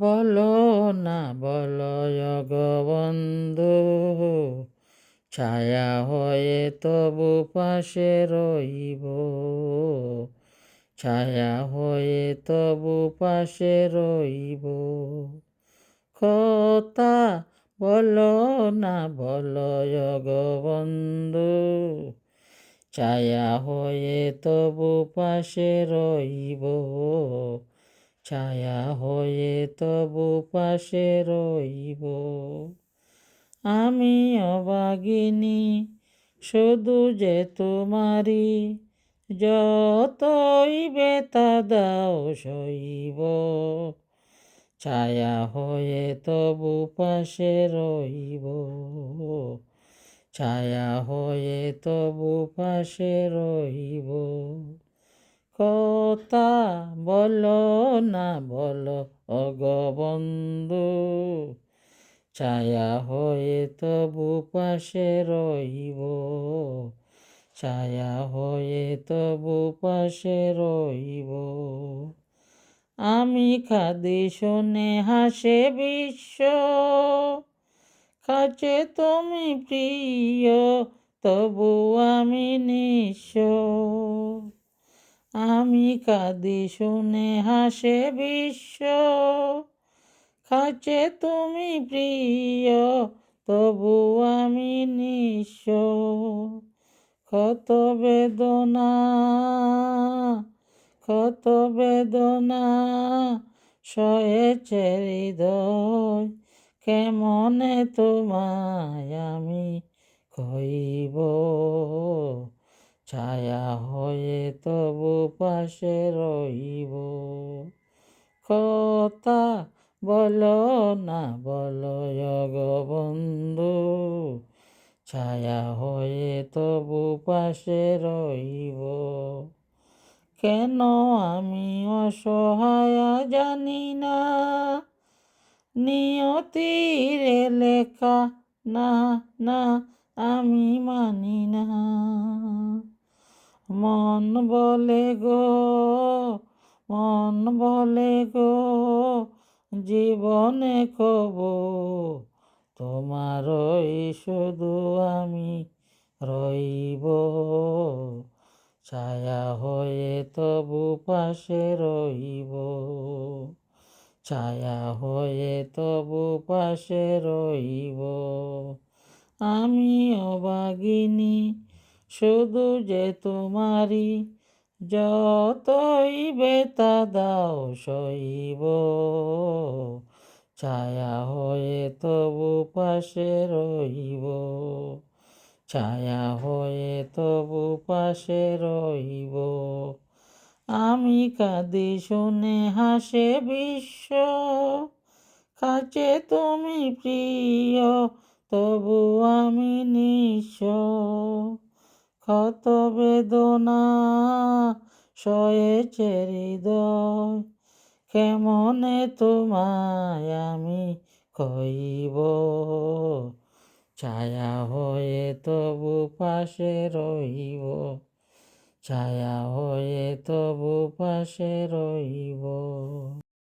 বলো না বলো জগবন্ধু, ছায়া হয়ে তবু পাশে রইব, ছায়া হয়ে তবু পাশে রইব। কথা বলো না বলো জগবন্ধু, ছায়া হয়ে তবু পাশে রইব, ছায়া হয়ে তবু পাশে রইব। আমি অভাগিনী শুধু যে তোমারি, যতই বেতা দাও সইব, ছায়া হয়ে তবু পাশে রইব, ছায়া হয়ে তবু পাশে রইব। কথা বলো না বলো অগবন্ধু, ছায়া হয়ে তবু পাশে রইব, ছায়া হয়ে তবু পাশে রইব। আমি কাঁদি শুনে হাসে বিশ্ব, কাছে তুমি প্রিয় তবু আমি নিঃস্ব। আমি কাঁদি শুনে হাসে বিশ্ব, কাছে তুমি প্রিয় তবু আমি নিঃস্ব। কত বেদনা কত বেদনা সয়েছে হৃদয়, কেমনে তোমায় আমি কইব, ছায়া হয়ে তবু পাশে রইব। কথা বলো না বলো জগবন্ধু, ছায়া হয়ে তবু পাশে রইব। কেন আমি অসহায় জানি না, নিয়তির লেখা না না আমি মানি না। মন বলে গো মন বলে গো, জীবনে কব তোমারই শুধু আমি রইব, ছায়া হয়ে তবু পাশে রইব, ছায়া হয়ে তবু পাশে রইব। আমি অভাগিনী শুধু যে তোমারি, যতই বেতা দাও সইব, ছায়া হয়ে তবু পাশে রইব, ছায়া হয়ে তবু পাশে রইব। আমি কাঁদি শুনে হাসে বিশ্ব, কাছে তুমি প্রিয় তবু আমি নিঃস্ব। কত বেদনা সয়েছে হৃদয়, কেমনে তোমায় আমি কইব, ছায়া হয়ে তবু পাশে রইব, ছায়া হয়ে তবু পাশে রইব।